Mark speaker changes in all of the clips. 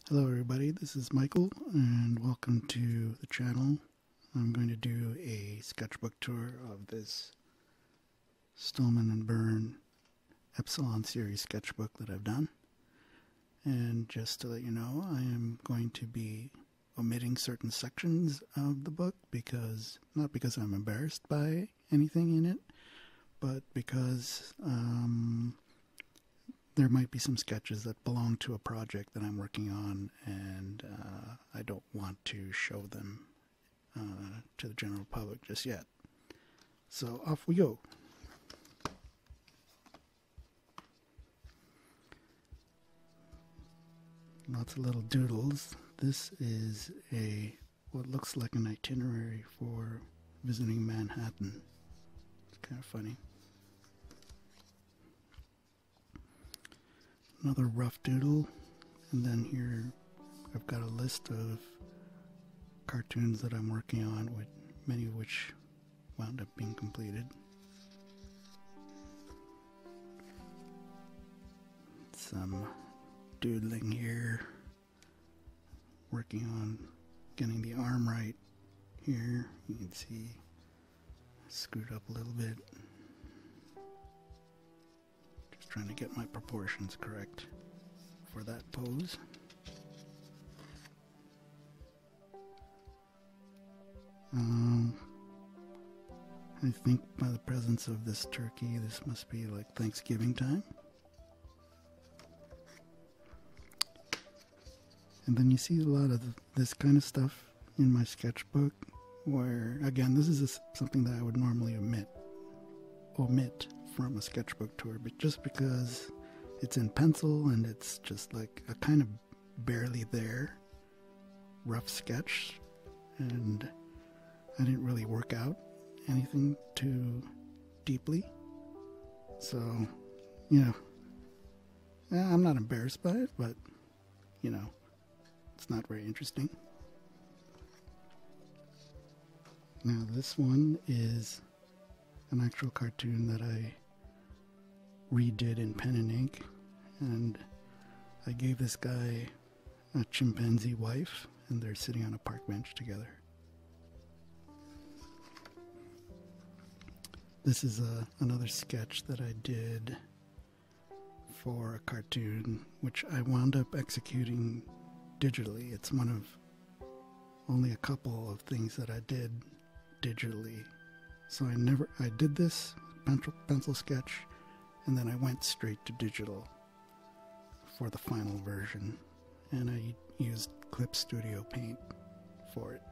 Speaker 1: Hello everybody, this is Michael and welcome to the channel. I'm going to do a sketchbook tour of this Stillman Birn Epsilon Series sketchbook that I've done. And just to let you know, I am going to be omitting certain sections of the book because, not because I'm embarrassed by anything in it, but because there might be some sketches that belong to a project that I'm working on, and I don't want to show them to the general public just yet. So off we go. Lots of little doodles. This is what looks like an itinerary for visiting Manhattan. It's kind of funny. Another rough doodle, and then here I've got a list of cartoons that I'm working on, with many of which wound up being completed. Some doodling here, working on getting the arm right here. You can see I screwed up a little bit. Trying to get my proportions correct for that pose. I think by the presence of this turkey, this must be like Thanksgiving time. And then you see a lot of this kind of stuff in my sketchbook, where, again, this is something that I would normally omit from a sketchbook tour, but just because it's in pencil and it's just like a kind of barely there rough sketch, and I didn't really work out anything too deeply, so I'm not embarrassed by it, but it's not very interesting. Now this one is an actual cartoon that I redid in pen and ink, and I gave this guy a chimpanzee wife, and they're sitting on a park bench together. This is another sketch that I did for a cartoon, which I wound up executing digitally. It's one of only a couple of things that I did digitally. So I did this pencil sketch, and then I went straight to digital for the final version, and I used Clip Studio Paint for it.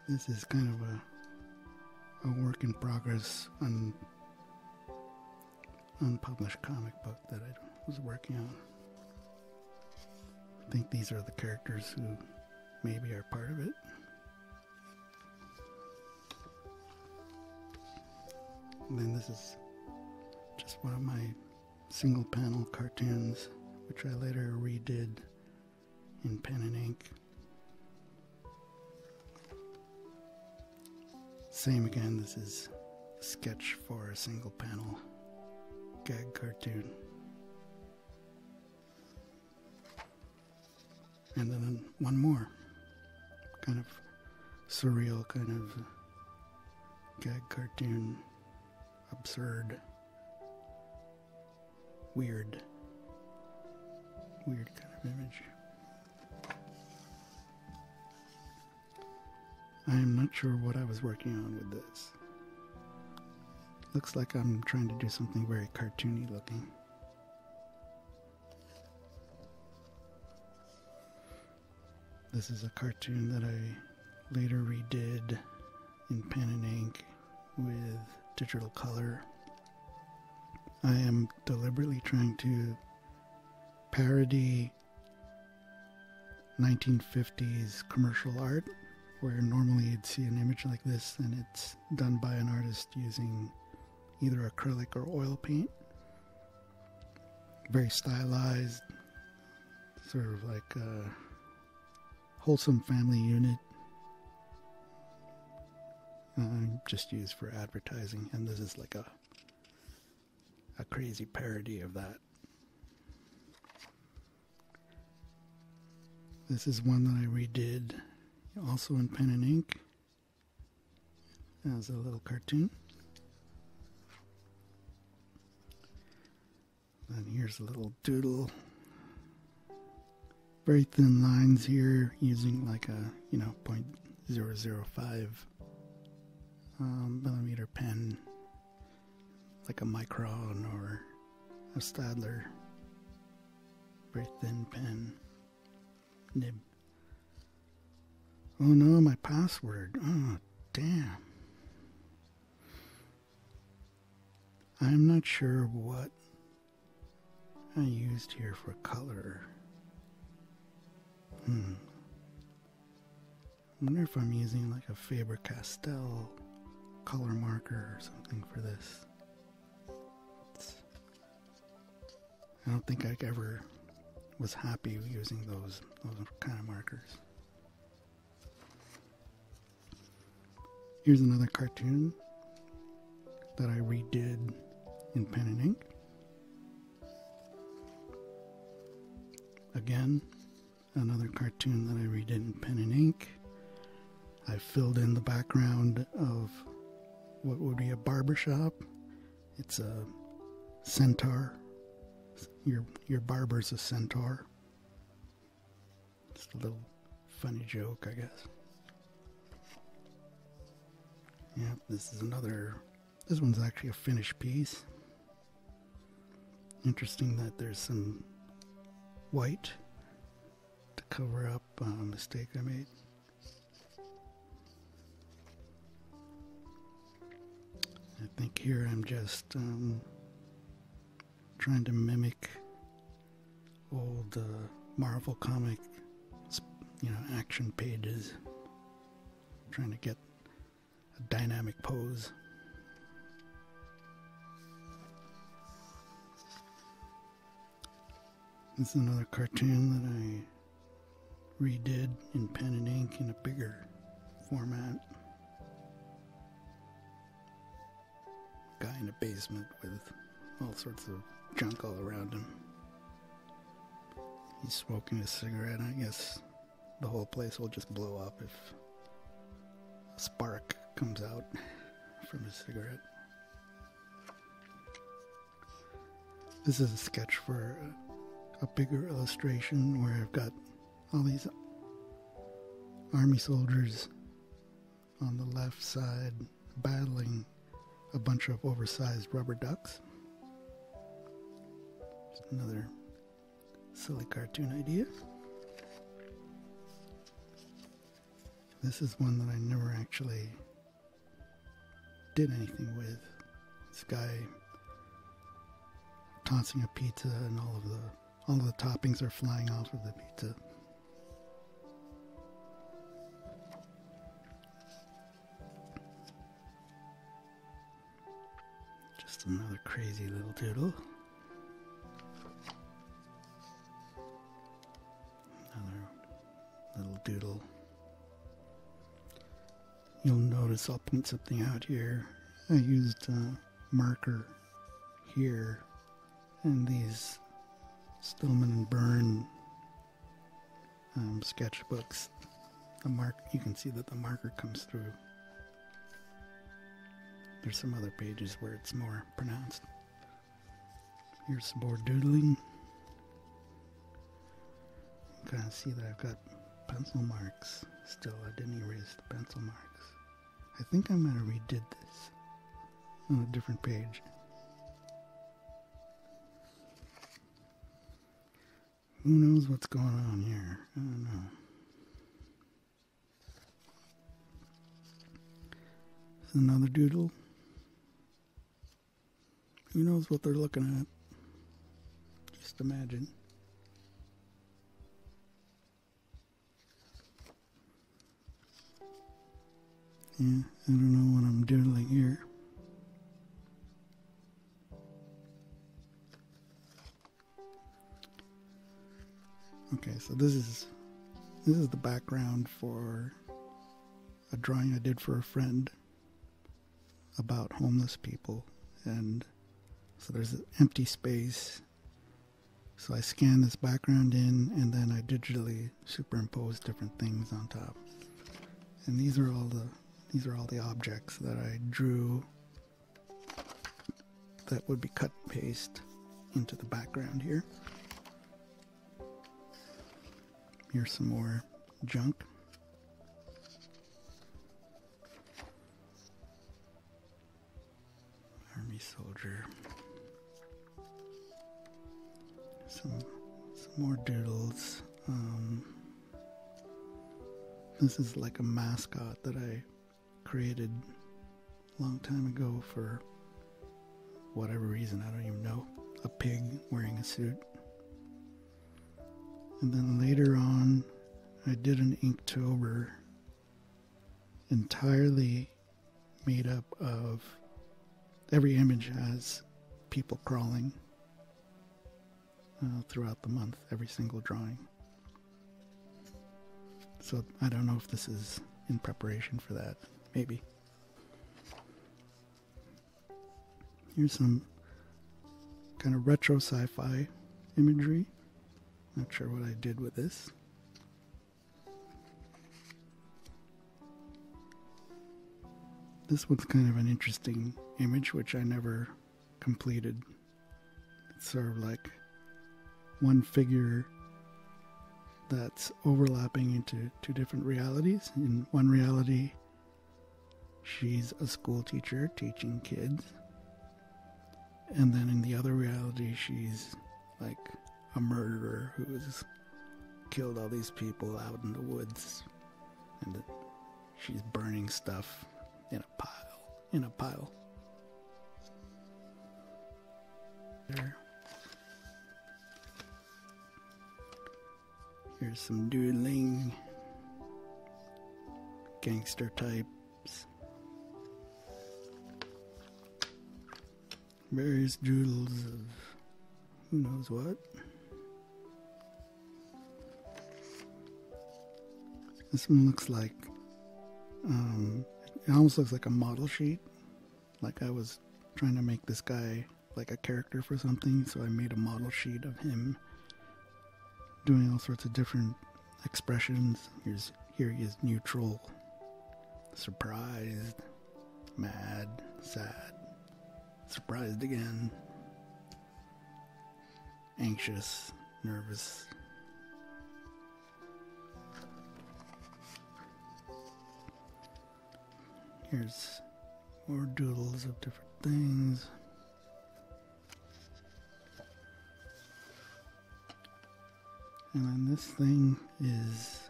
Speaker 1: This is kind of a work in progress, unpublished comic book that I was working on. I think these are the characters who maybe are part of it. And then this is just one of my single panel cartoons, which I later redid in pen and ink. Same again, this is a sketch for a single panel gag cartoon. And then one more, kind of surreal, kind of gag cartoon, absurd, weird kind of image. I am not sure what I was working on with this. Looks like I'm trying to do something very cartoony looking. This is a cartoon that I later redid in pen and ink with digital color. I am deliberately trying to parody 1950s commercial art, where normally you'd see an image like this and it's done by an artist using either acrylic or oil paint. Very stylized, sort of like a wholesome family unit, just used for advertising, and this is like a crazy parody of that. This is one that I redid, also in pen and ink, as a little cartoon. And here's a little doodle. Very thin lines here, using like a 0.005 millimeter pen, like a Micron or a Stadler. Very thin pen nib. Oh no, my password. Oh, damn. I'm not sure what I used here for color. I wonder if I'm using like a Faber-Castell color marker or something for this. I don't think I ever was happy using those kind of markers. Here's another cartoon that I redid in pen and ink. Again, another cartoon that I redid in pen and ink. I filled in the background of what would be a barber shop. It's a centaur. Your barber's a centaur. Just a little funny joke, I guess. Yeah, this one's actually a finished piece. Interesting that there's some white to cover up a mistake I made. I think here I'm just trying to mimic old Marvel comic, action pages. Trying to get a dynamic pose. This is another cartoon that I redid in pen and ink in a bigger format. Guy in a basement with all sorts of junk all around him. He's smoking a cigarette. I guess the whole place will just blow up if a spark comes out from his cigarette. This is a sketch for a bigger illustration where I've got all these army soldiers on the left side battling a bunch of oversized rubber ducks. Just another silly cartoon idea. This is one that I never actually did anything with. This guy tossing a pizza and all of the toppings are flying off of the pizza. Just another crazy little doodle. Another little doodle. You'll notice I'll point something out here. I used a marker here and these Stillman Birn sketchbooks. You can see that the marker comes through. There's some other pages where it's more pronounced. Here's some more doodling. You can kind of see that I've got pencil marks still. I didn't erase the pencil marks. I think I might have redid this on a different page. Who knows what's going on here? I don't know. This is another doodle. Who knows what they're looking at? Just imagine. Yeah, I don't know what I'm doodling here. Okay, so this is the background for a drawing I did for a friend about homeless people, and so there's an empty space So I scan this background in, and then I digitally superimpose different things on top. And these are all the objects that I drew that would be cut and paste into the background here. Here's some more junk. Army soldier. Some more doodles. This is like a mascot that I created a long time ago for whatever reason, I don't even know. A pig wearing a suit. And then later on, I did an Inktober entirely made up of, every image has people crawling throughout the month, every single drawing. So I don't know if this is in preparation for that. Maybe. Here's some kind of retro sci-fi imagery. Not sure what I did with this. This one's kind of an interesting image, which I never completed. It's sort of like one figure that's overlapping into two different realities. In one reality, she's a school teacher teaching kids. And then in the other reality, she's like a murderer who's killed all these people out in the woods. And she's burning stuff in a pile. There. Here's some doodling, gangster types, various doodles of who knows what. This one looks like, it almost looks like a model sheet. Like I was trying to make this guy like a character for something, so I made a model sheet of him doing all sorts of different expressions. Here he is neutral, surprised, mad, sad, surprised again, anxious, nervous. Here's more doodles of different things. And then this thing is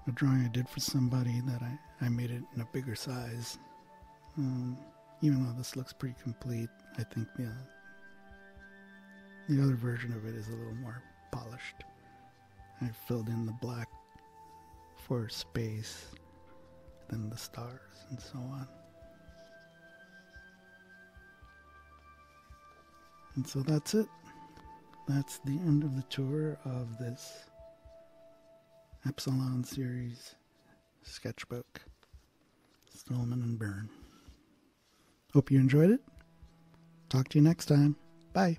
Speaker 1: a drawing I did for somebody that I made it in a bigger size. Even though this looks pretty complete, I think the other version of it is a little more polished. I filled in the black for space, then the stars, and so on. And so that's it. That's the end of the tour of this Epsilon Series sketchbook, Stillman Birn. Hope you enjoyed it. Talk to you next time. Bye.